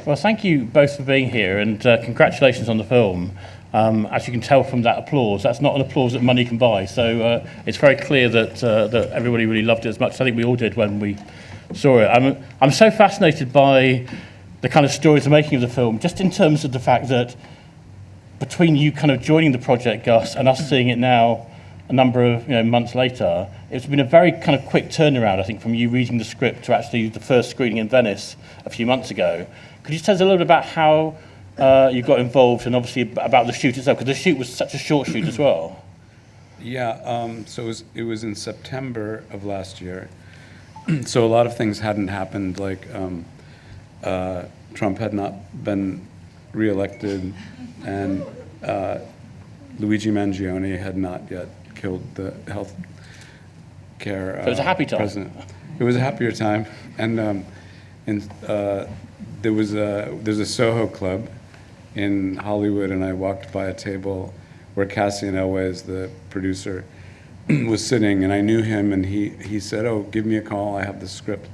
Well, thank you both for being here, and congratulations on the film. As you can tell from that applause, that's not an applause that money can buy. So it's very clear that that everybody really loved it as much as I think we all did when we saw it. I'm so fascinated by the kind of stories the making of the film, just in terms of the fact that between you kind of joining the project, Gus, and us seeing it now a number of months later, it's been a very kind of quick turnaround, I think, from you reading the script to actually the first screening in Venice a few months ago. Could you tell us a little bit about how you got involved, and obviously about the shoot itself, because the shoot was such a short shoot as well? Yeah, so it was in September of last year. So a lot of things hadn't happened, like Trump had not been reelected, and Luigi Mangione had not yet killed the health care so it was a happy time. President. It was a happier time, and there's a Soho club in Hollywood, and I walked by a table where Cassian Elwes, the producer, was sitting, and I knew him, and he said, "Oh, give me a call, I have the script."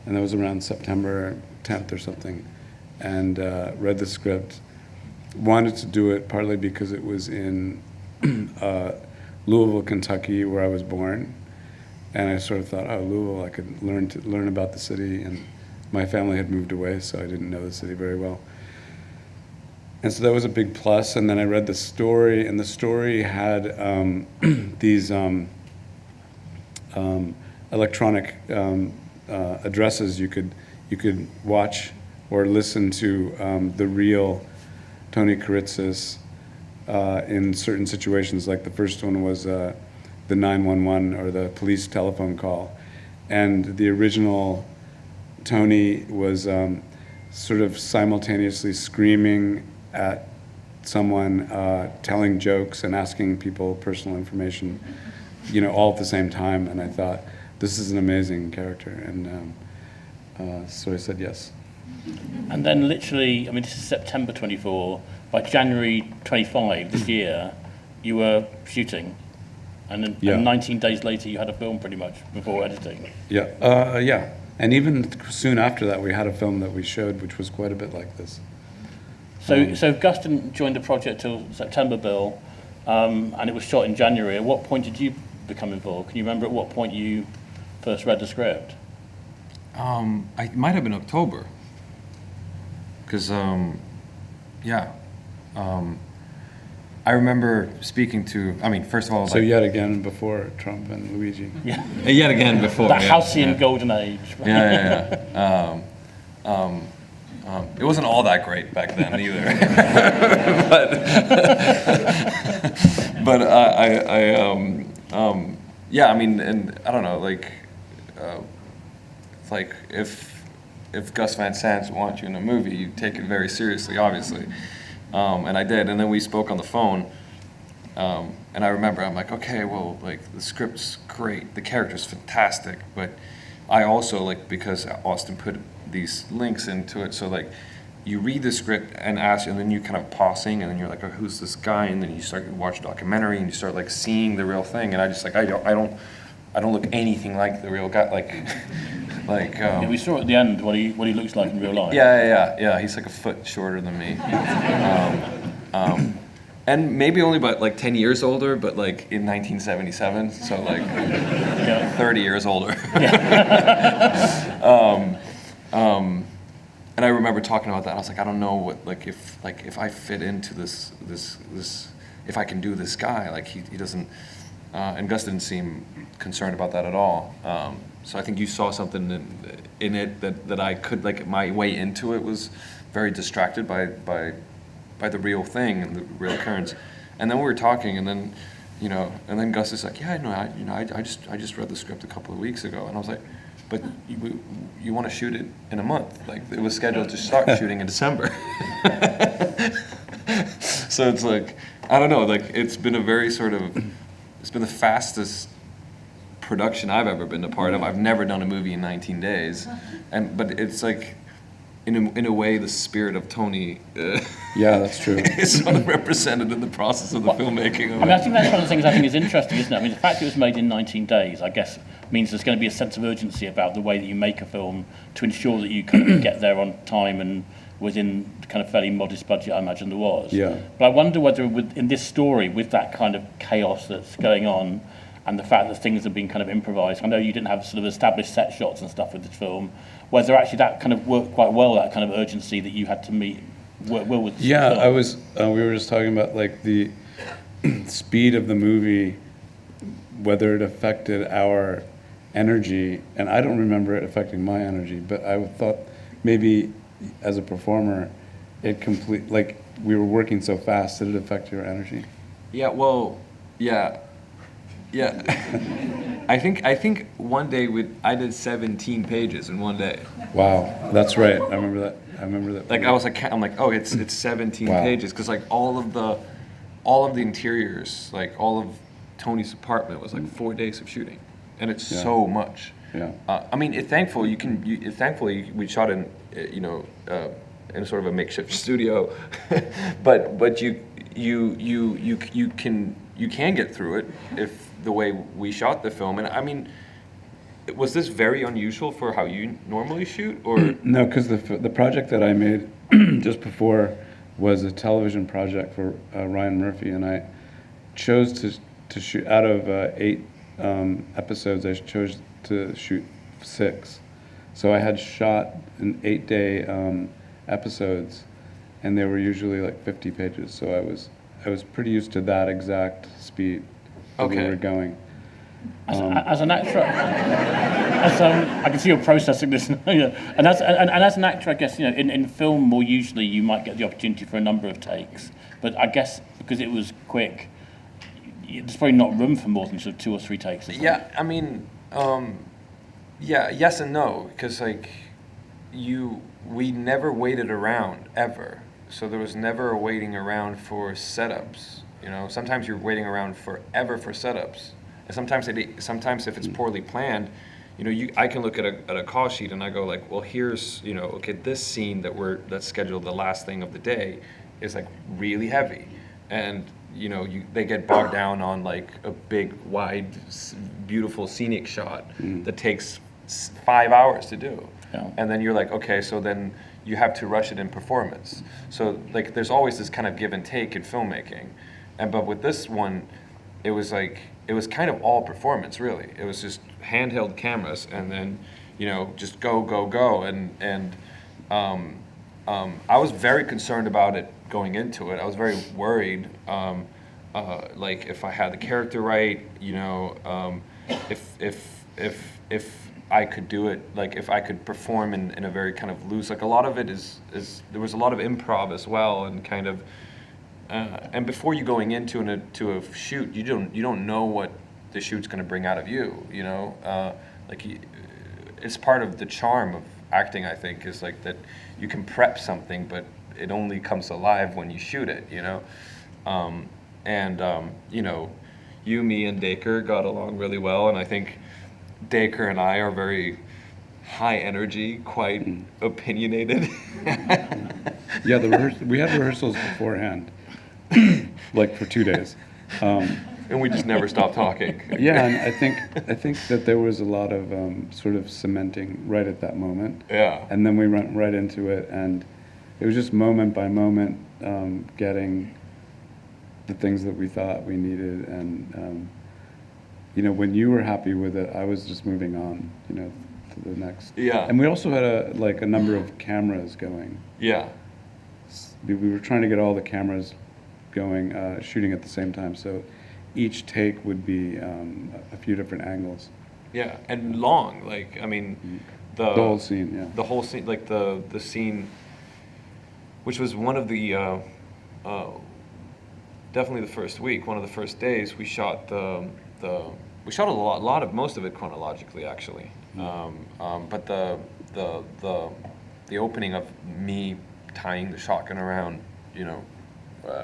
And that was around September 10th or something, and read the script. Wanted to do it partly because it was in Louisville, Kentucky, where I was born, and I sort of thought, oh, Louisville, I could learn about the city, and my family had moved away, so I didn't know the city very well. And so that was a big plus. And then I read the story, and the story had these electronic addresses you could watch or listen to the real Tony Kiritsis in certain situations. Like the first one was the 911 or the police telephone call, and the original Tony was sort of simultaneously screaming at someone, telling jokes and asking people personal information, all at the same time. And I thought, this is an amazing character, and so I said yes. And then literally, this is September 24, by January 25 this year, you were shooting, and then and 19 days later you had a film pretty much before editing. Yeah. And even soon after that, we had a film that we showed, which was quite a bit like this. So Gus didn't join the project till September, Bill, and it was shot in January. At what point did you become involved? Can you remember at what point you first read the script? It might have been October, because I remember speaking to, first of all... So yet again before Trump and Luigi. Yeah. Yet again before. The halcyon golden age. Yeah. It wasn't all that great back then either. but and I don't know, like if Gus Van Sant wants you in a movie, you take it very seriously, obviously. And I did, and then we spoke on the phone, and I remember I'm like, okay, well, the script's great, the character's fantastic, but I also, because Austin put these links into it, so you read the script and ask, and then you kind of pausing, and then you're like, oh, who's this guy? And then you start to watch a documentary, and you start seeing the real thing, and I just I don't look anything like the real guy, we saw at the end what he looks like in real life. Yeah. He's a foot shorter than me, and maybe only about 10 years older, but in 1977, so 30 years older. And I remember talking about that. I was like, I don't know what if I fit into this if I can do this guy. He doesn't. And Gus didn't seem concerned about that at all. So I think you saw something in it that I could, my way into it was very distracted by the real thing and the real occurrence. And then we were talking, and then, and then Gus is like, I just read the script a couple of weeks ago, and I was like, but you want to shoot it in a month? It was scheduled to start shooting in December. So it's I don't know, it's been a very it's been the fastest production I've ever been a part of. I've never done a movie in 19 days, but it's in a way the spirit of Tony. Yeah, that's true. Is represented in the process of the filmmaking. I think that's one of the things I think is interesting, isn't it? The fact it was made in 19 days, I guess, means there's going to be a sense of urgency about the way that you make a film to ensure that you kind of get there on time and was in kind of fairly modest budget, I imagine there was. Yeah. But I wonder whether in this story, with that kind of chaos that's going on, and the fact that things have been kind of improvised, I know you didn't have sort of established set shots and stuff with this film, whether actually that kind of worked quite well, that kind of urgency that you had to work well with. Yeah, film. I was. We were just talking about like the speed of the movie, whether it affected our energy, and I don't remember it affecting my energy, but I thought maybe as a performer, like we were working so fast, did it affect your energy? Yeah, well, yeah. I think one day I did 17 pages in one day. Wow, that's right. I remember that. Like I'm like, oh, it's 17 Wow. pages, because like all of the interiors, like all of Tony's apartment was like 4 days of shooting, and it's so much. Yeah. I mean, thankfully we shot in in sort of a makeshift studio, but you can get through it if the way we shot the film. And I mean, was this very unusual for how you normally shoot, or? No, because the project that I made just before was a television project for Ryan Murphy, and I chose to shoot out of 8 episodes. I chose to shoot 6, so I had shot in 8-day episodes, and they were usually like 50 pages. So I was pretty used to that exact speed that we were going. As an actor, I can see you're processing this. And as an actor, I guess in film more usually you might get the opportunity for a number of takes, but I guess because it was quick, there's probably not room for more than sort of 2 or 3 takes. Yeah, I mean, yes and no, because like we never waited around ever, so there was never a waiting around for setups. Sometimes you're waiting around forever for setups. And sometimes if it's poorly planned, I can look at a call sheet and I go like, well, here's, okay, this scene that's scheduled the last thing of the day is like really heavy, and they get bogged down on like a big, wide, beautiful scenic shot that takes 5 hours to do. Yeah. And then you're like, okay, so then you have to rush it in performance. So like there's always this kind of give and take in filmmaking. But with this one, it was kind of all performance, really. It was just handheld cameras, and then just go, and I was very concerned about it going into it. I was very worried, like if I had the character right, if I could do it, like if I could perform in a very kind of loose, like a lot of it is there was a lot of improv as well, and kind of. And before you going into a shoot, you don't know what the shoot's going to bring out of you. It's part of the charm of acting, I think, is like that you can prep something, but it only comes alive when you shoot it. You, me, and Dacre got along really well, and I think Dacre and I are very high energy, quite opinionated. Yeah, we had rehearsals beforehand. Like for 2 days, and we just never stopped talking. yeah, and I think that there was a lot of sort of cementing right at that moment. Yeah. And then we went right into it, and it was just moment by moment getting the things that we thought we needed, and when you were happy with it, I was just moving on, to the next. Yeah. And we also had a number of cameras going. Yeah. We were trying to get all the cameras going, shooting at the same time, so each take would be a few different angles. Yeah, and long, like, I mean, the whole scene, yeah. The whole scene, like the scene, which was one of the, definitely the first week, one of the first days, we shot we shot most of it chronologically, actually. But the opening of me tying the shotgun around,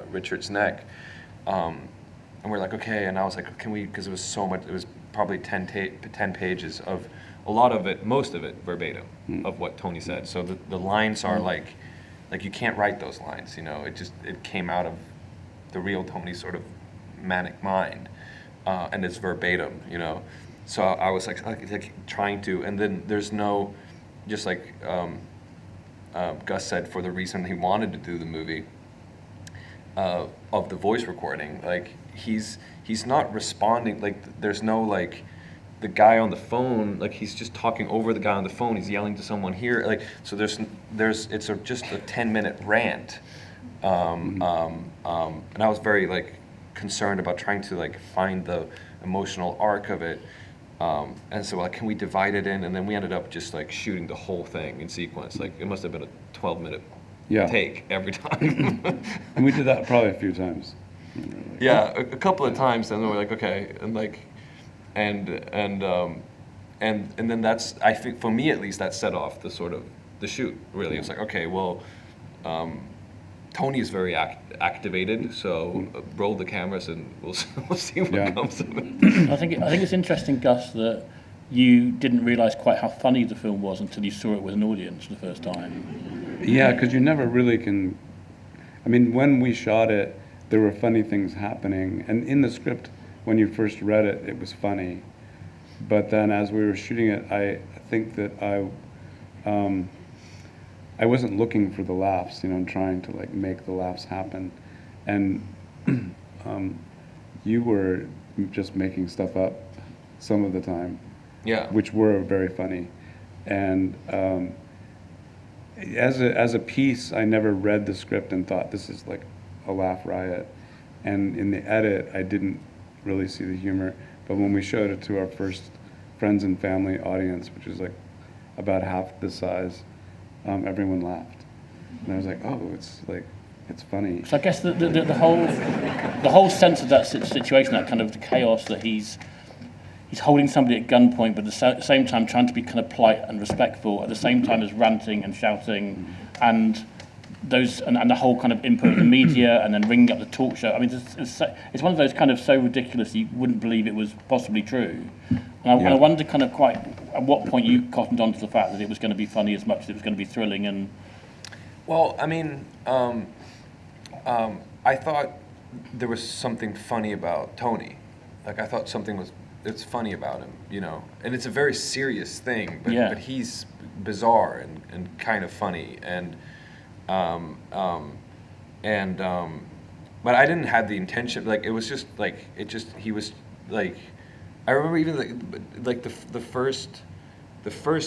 Richard's neck, and we're like, okay, and I was like, can we, because it was so much, it was probably 10 pages of a lot of it, most of it verbatim of what Tony said. So the lines are like you can't write those lines, it came out of the real Tony's sort of manic mind, and it's verbatim, So I was like trying to, and then there's no, just like, Gus said for the reason he wanted to do the movie, of the voice recording, like he's not responding, like there's no like the guy on the phone, like he's just talking over the guy on the phone, he's yelling to someone here, like so there's it's just a 10-minute rant, and I was very like concerned about trying to like find the emotional arc of it, and so like, can we divide it in, and then we ended up just like shooting the whole thing in sequence, like it must have been a 12-minute take every time. And we did that probably a few times. Yeah, a couple of times, and then we're like, okay, and like, and then that's, I think for me at least, that set off the sort of the shoot. Really, it's like, okay, well, Tony is very activated, so roll the cameras and we'll see what comes of it. I think it's interesting, Gus, that you didn't realise quite how funny the film was until you saw it with an audience for the first time. Yeah, because you never really can. I mean, when we shot it, there were funny things happening, and in the script, when you first read it, it was funny. But then, as we were shooting it, I think that I wasn't looking for the laughs, you know, and trying to like make the laughs happen, and you were just making stuff up some of the time, which were very funny, and. As a piece, I never read the script and thought this is like a laugh riot. And in the edit, I didn't really see the humor. But when we showed it to our first friends and family audience, which was like about half the size, everyone laughed. And I was like, oh, it's funny. So I guess the whole sense of that situation, that kind of the chaos that he's holding somebody at gunpoint, but at the same time trying to be kind of polite and respectful, at the same time as ranting and shouting, and the whole kind of input of the media, and then ringing up the talk show. I mean, it's one of those kind of so ridiculous you wouldn't believe it was possibly true. And I wonder kind of quite at what point you cottoned on to the fact that it was going to be funny as much as it was going to be thrilling. And well, I mean, I thought there was something funny about Tony. Like I thought it's funny about him, you know, and it's a very serious thing, but he's bizarre and kind of funny, but I didn't have the intention, like it was just like he was like, I remember even like the first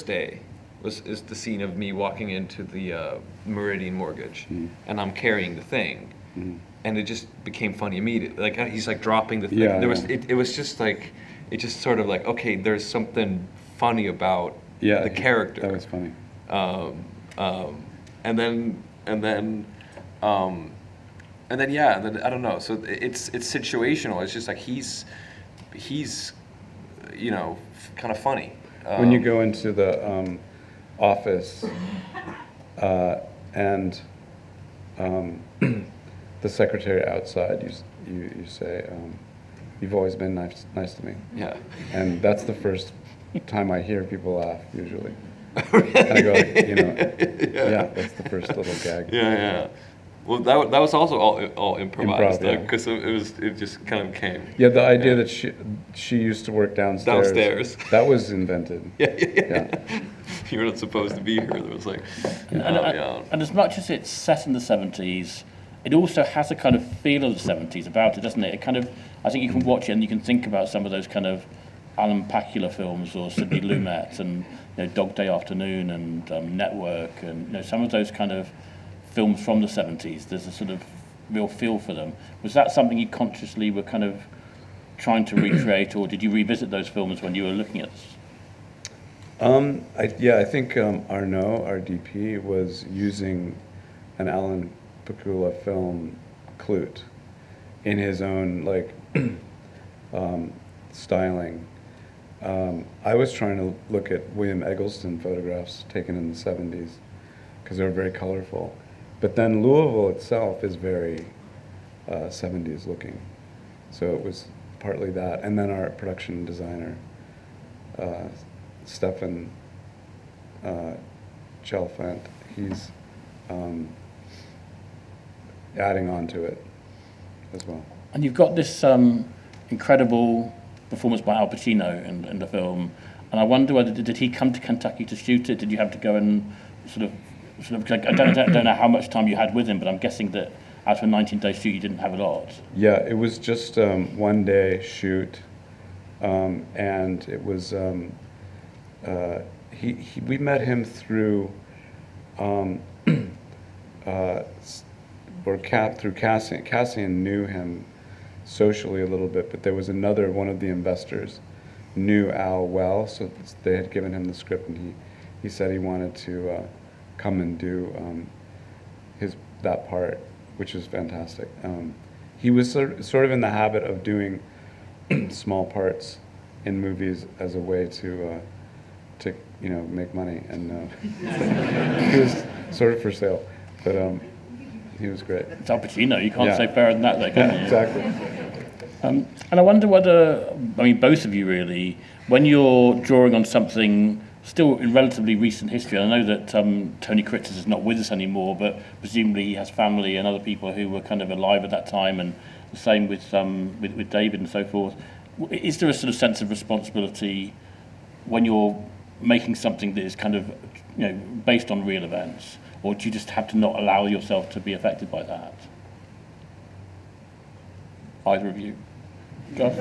day is the scene of me walking into the Meridian Mortgage, and I'm carrying the thing, and it just became funny immediately. Like he's like dropping the thing. It was just like. It just sort of like, okay, there's something funny about the character. That was funny. And then I don't know. So it's situational. It's just like he's you know, kind of funny. When you go into the office and the secretary outside, you say. You've always been nice to me. Yeah. And that's the first time I hear people laugh, usually. And I go, like, you know, that's the first little gag. Yeah. Well, that was also all improvised, because it just kind of came. Yeah, the idea that she used to work downstairs. That was invented. Yeah. You're not supposed to be here. There was like, and as much as it's set in the 70s, it also has a kind of feel of the 70s about it, doesn't it? It kind of, I think you can watch it and you can think about some of those kind of Alan Pakula films or Sidney Lumet and Dog Day Afternoon and Network and some of those kind of films from the 70s. There's a sort of real feel for them. Was that something you consciously were kind of trying to recreate, or did you revisit those films when you were looking at this? I think Arnaud, our DP, was using an Alan Pakula film, Clute, in his own styling. I was trying to look at William Eggleston photographs taken in the 70s because they were very colorful. But then Louisville itself is very 70s looking. So it was partly that. And then our production designer, Stefan Chelfant, he's adding on to it as well. And you've got this incredible performance by Al Pacino in the film, and I wonder whether did he come to Kentucky to shoot it? Did you have to go and sort of sort of, I don't know how much time you had with him, but I'm guessing that out of a 19-day shoot, you didn't have a lot. Yeah, it was just 1 day shoot, and it was we met him through through Cassian. Cassian knew him socially a little bit, but there was one of the investors knew Al well, so they had given him the script, and he said he wanted to come and do that part, which was fantastic. He was sort of in the habit of doing small parts in movies as a way to make money, and he was sort of for sale, but he was great. It's Al Pacino. You can't say fairer than that, though, can you? Exactly. And I wonder whether, both of you really, when you're drawing on something still in relatively recent history, I know that Tony Kiritsis is not with us anymore, but presumably he has family and other people who were kind of alive at that time, and the same with David and so forth. Is there a sort of sense of responsibility when you're making something that is kind of, based on real events, or do you just have to not allow yourself to be affected by that? Either of you? Gus?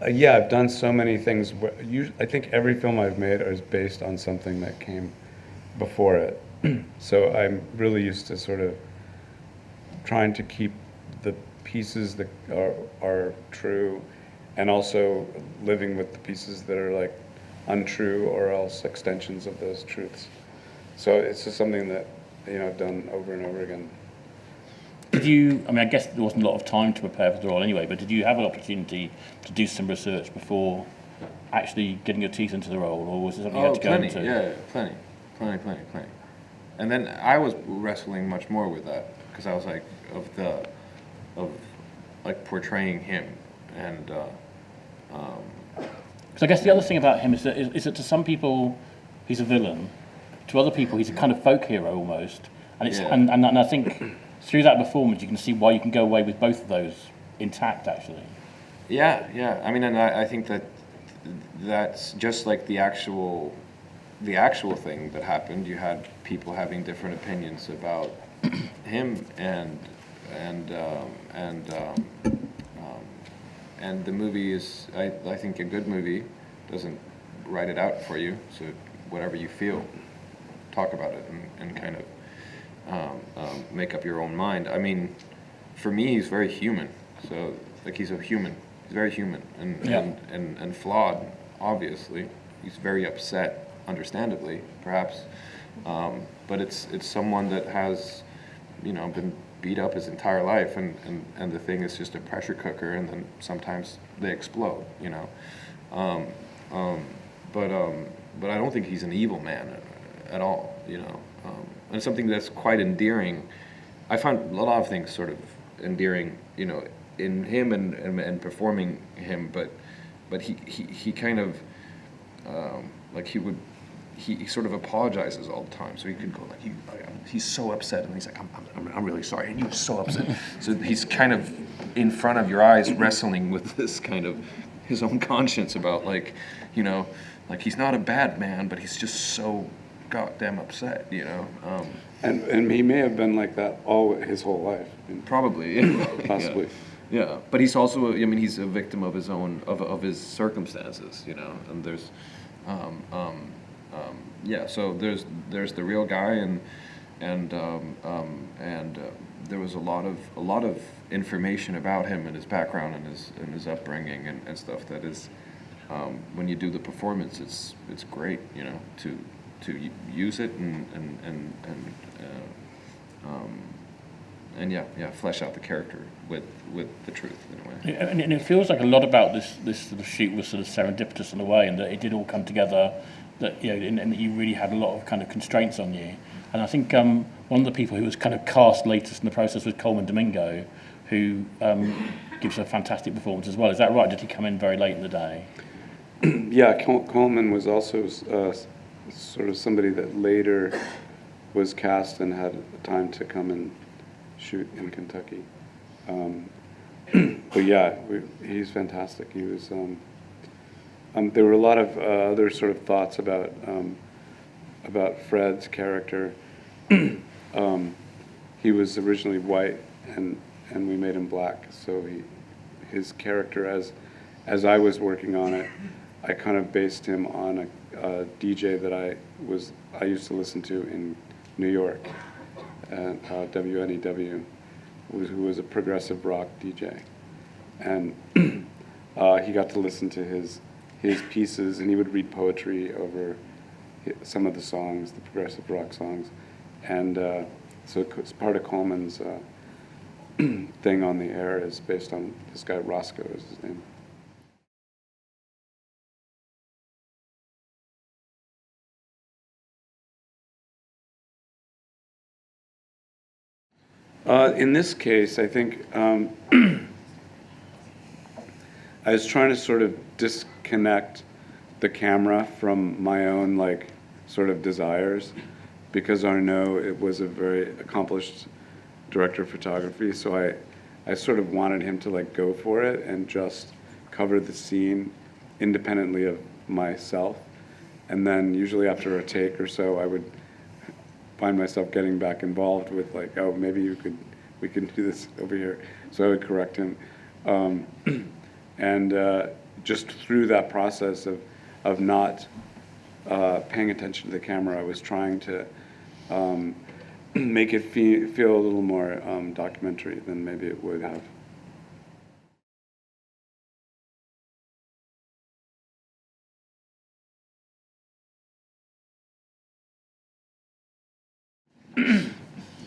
Yeah, I've done so many things. I think every film I've made is based on something that came before it. So I'm really used to sort of trying to keep the pieces that are true, and also living with the pieces that are like untrue or else extensions of those truths. So it's just something that I've done over and over again. Did you, I guess there wasn't a lot of time to prepare for the role anyway, but did you have an opportunity to do some research before actually getting your teeth into the role, or was it something you had to go into? Yeah, plenty. And then I was wrestling much more with that, because I was like, of portraying him, and because I guess the other thing about him is that to some people he's a villain, to other people he's a kind of folk hero almost, and it's and I think through that performance you can see why you can go away with both of those intact actually. Yeah. And I think that's just like the actual thing that happened. You had people having different opinions about him, and the movie is, I think a good movie doesn't write it out for you. So whatever you feel, talk about it and kind of make up your own mind. For me, he's very human. So he's a human. He's very human and flawed. Obviously, he's very upset, understandably, perhaps. But it's someone that has, been beat up his entire life, and the thing is just a pressure cooker, and then sometimes they explode, But I don't think he's an evil man at all, And something that's quite endearing. I found a lot of things sort of endearing, in him and performing him, but he kind of he sort of apologizes all the time, so he could go he's so upset, and he's like, I'm really sorry, and you're so upset. So he's kind of in front of your eyes wrestling with this kind of his own conscience about he's not a bad man, but he's just so goddamn upset, And he may have been like that his whole life. Probably, possibly. Yeah, but he's also, he's a victim of his own of his circumstances, and there's, so there's the real guy, and there was a lot of information about him and his background and his upbringing and stuff that is, when you do the performance, it's great, to use it and flesh out the character with the truth in a way. And it feels like a lot about this sort of shoot was sort of serendipitous in a way, and that it did all come together. That and that you really had a lot of kind of constraints on you. And I think one of the people who was kind of cast latest in the process was Coleman Domingo, who gives a fantastic performance as well. Is that right? Did he come in very late in the day? Yeah, Coleman was also sort of somebody that later was cast and had time to come and shoot in Kentucky. But yeah, he's fantastic. He was. There were a lot of other sort of thoughts about about Fred's character. He was originally white, and we made him black. So his character, as I was working on it, I kind of based him on a DJ that I used to listen to in New York, and WNEW, who was a progressive rock DJ, and he got to listen to his pieces, and he would read poetry over some of the songs, the progressive rock songs, and so it's part of Coleman's thing on the air is based on this guy Roscoe is his name. In this case, I think I was trying to sort of disconnect the camera from my own like sort of desires, because Arnaud, it was a very accomplished director of photography, so I sort of wanted him to like go for it and just cover the scene independently of myself, and then usually after a take or so I would find myself getting back involved with like, oh, maybe we can do this over here. So I would correct him. And just through that process of not paying attention to the camera, I was trying to make it feel a little more documentary than maybe it would have.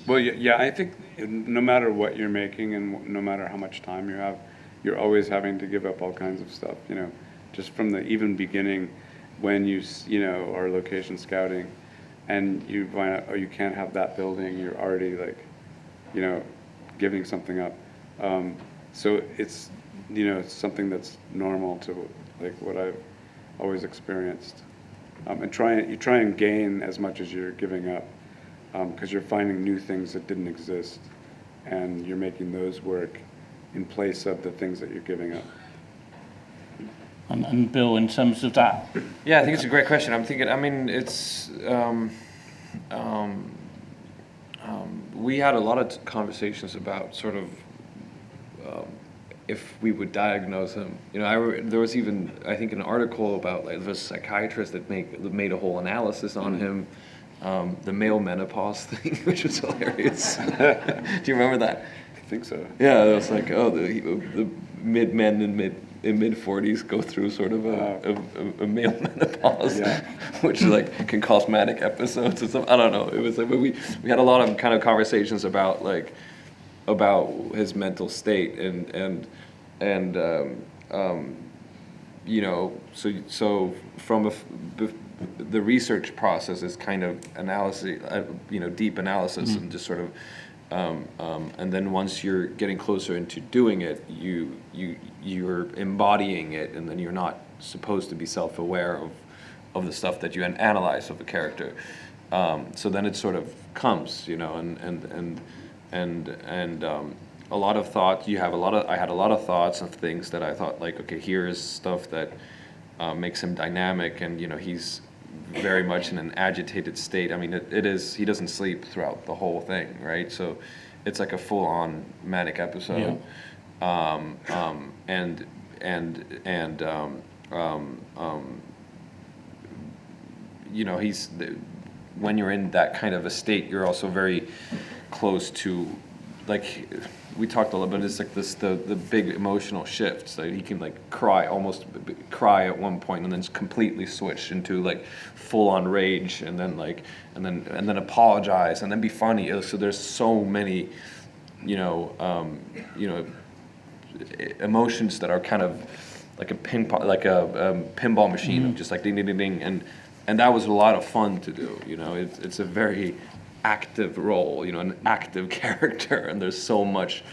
Well, yeah, I think no matter what you're making and no matter how much time you have, you're always having to give up all kinds of stuff, you know, just from the even beginning when you are location scouting and you find out, oh, you can't have that building, you're already like, giving something up. So it's, it's something that's normal to like what I've always experienced. And you try and gain as much as you're giving up. Because you're finding new things that didn't exist, and you're making those work in place of the things that you're giving up. And Bill, in terms of that? Yeah, I think it's a great question. I'm thinking, I mean, it's, we had a lot of conversations about sort of if we would diagnose him. There was even, I think, an article about like the psychiatrist that made a whole analysis on him. The male menopause thing, which was hilarious. Do you remember that? I think so. Yeah, it was like, oh, the men in mid 40s go through sort of a male menopause, yeah. Which like can cause manic episodes and stuff. I don't know. It was like we had a lot of kind of conversations about his mental state and so from the research process is kind of analysis, deep analysis, and just sort of, and then once you're getting closer into doing it, you're embodying it, and then you're not supposed to be self-aware of the stuff that you analyze of the character. So then it sort of comes, and a lot of thought. I had a lot of thoughts of things that I thought like, okay, here is stuff that makes him dynamic, and he's very much in an agitated state. I mean, it is. He doesn't sleep throughout the whole thing, right? So it's like a full-on manic episode. Yeah. He's when you're in that kind of a state, you're also very close to, like, we talked a little bit. It's like the big emotional shifts. Like he can like almost cry at one point, and then completely switch into like full on rage, and then apologize, and then be funny. So there's so many, emotions that are kind of like a pinball machine, of just like ding ding ding ding, and that was a lot of fun to do. It's a very active role, an active character, and there's so much,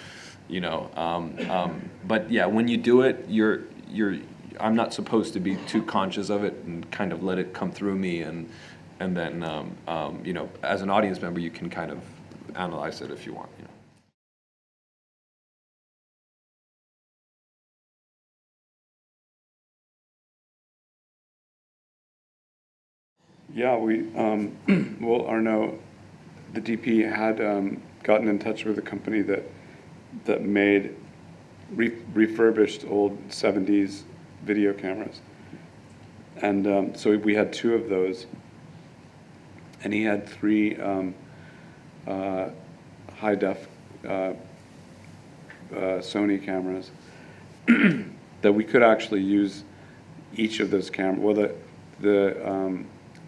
but yeah, when you do it, I'm not supposed to be too conscious of it and kind of let it come through me, and then as an audience member, you can kind of analyze it if you want. Yeah, we, well, Arnaud, the DP had gotten in touch with a company that made refurbished old 70s video cameras. And so we had 2 of those. And he had 3 high-def Sony cameras that we could actually use each of those cameras. Well,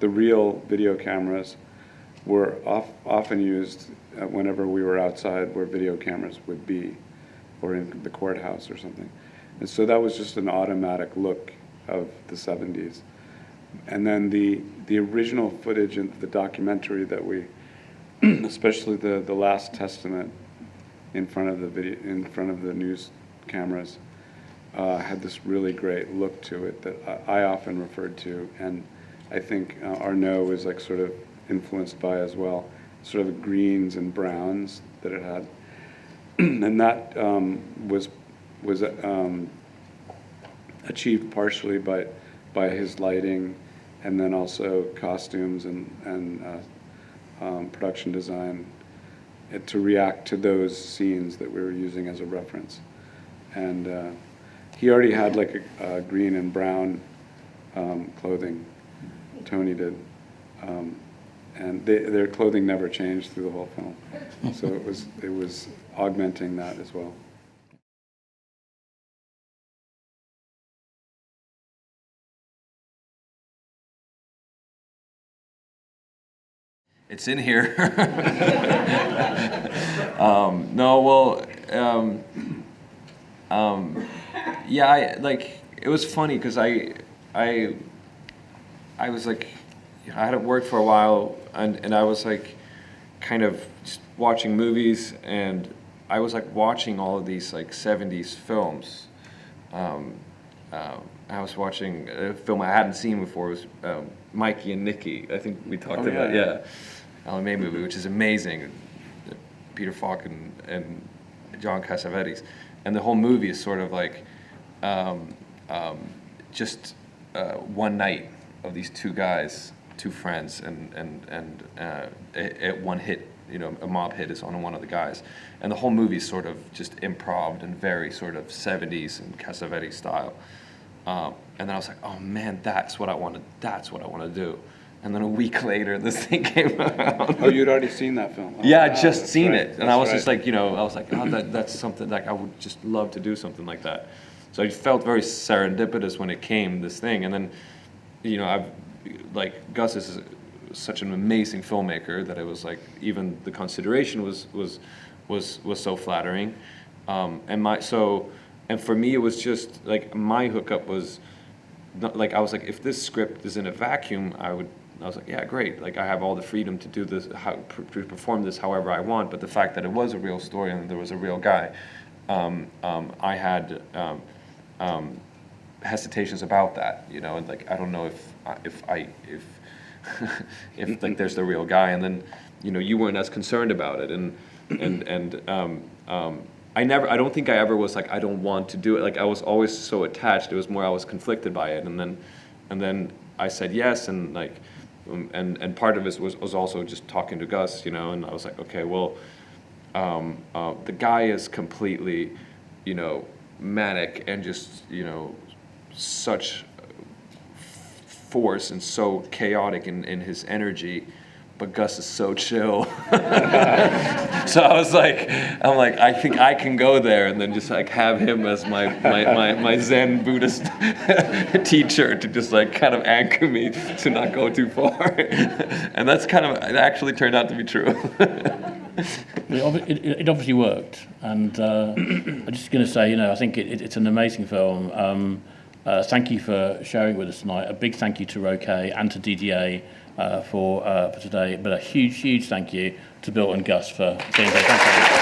the real video cameras were often used whenever we were outside where video cameras would be, or in the courthouse or something. And so that was just an automatic look of the 70s. And then the original footage in the documentary that we, especially the Last Testament in front of the news cameras, had this really great look to it that I often referred to, and I think Arnaud was like sort of influenced by as well, sort of greens and browns that it had. And that was achieved partially by his lighting, and then also costumes and production design to react to those scenes that we were using as a reference. And he already had like a green and brown clothing, Tony did. And their clothing never changed through the whole film. So it was augmenting that as well. It's in here. No, well, yeah, it was funny because I was like, I hadn't worked for a while, and I was like, kind of just watching movies, and I was like watching all of these like 70s films. I was watching a film I hadn't seen before. It was Mikey and Nicky. I think we talked about, yeah. Alan May movie, which is amazing. Peter Falk and John Cassavetes. And the whole movie is sort of like just one night of these 2 guys, 2 friends, and one hit, a mob hit is on one of the guys. And the whole movie is sort of just improv and very sort of 70s and Cassavetes style. And then I was like, oh man, that's what I want to do. And then a week later, this thing came out. Oh, you'd already seen that film? Oh, yeah, I'd just seen right. it. And I was just like, I was like, oh, that's something, like, I would just love to do something like that. So I felt very serendipitous when it came, this thing. And then, Gus is such an amazing filmmaker that it was like, even the consideration was so flattering. And for me, it was just, like, my hookup was, like, I was like, if this script is in a vacuum, I was like, yeah, great. Like, I have all the freedom to do this, to perform this however I want. But the fact that it was a real story and there was a real guy, I had hesitations about that, and like, I don't know if like there's the real guy, and then, you weren't as concerned about it, and I don't think I ever was like, I don't want to do it. Like, I was always so attached. It was more I was conflicted by it, and then I said yes, and like, and part of it was also just talking to Gus, and I was like, okay, well, the guy is completely, manic and just, such force and so chaotic in his energy. But Gus is so chill. So I'm like, I think I can go there, and then just like have him as my Zen Buddhist teacher to just like kind of anchor me to not go too far. And it actually turned out to be true. It obviously worked, and I'm just going to say, I think it's an amazing film. Thank you for sharing with us tonight. A big thank you to Roque and to DDA for today, but a huge thank you to Bill and Gus for being here. Thank you.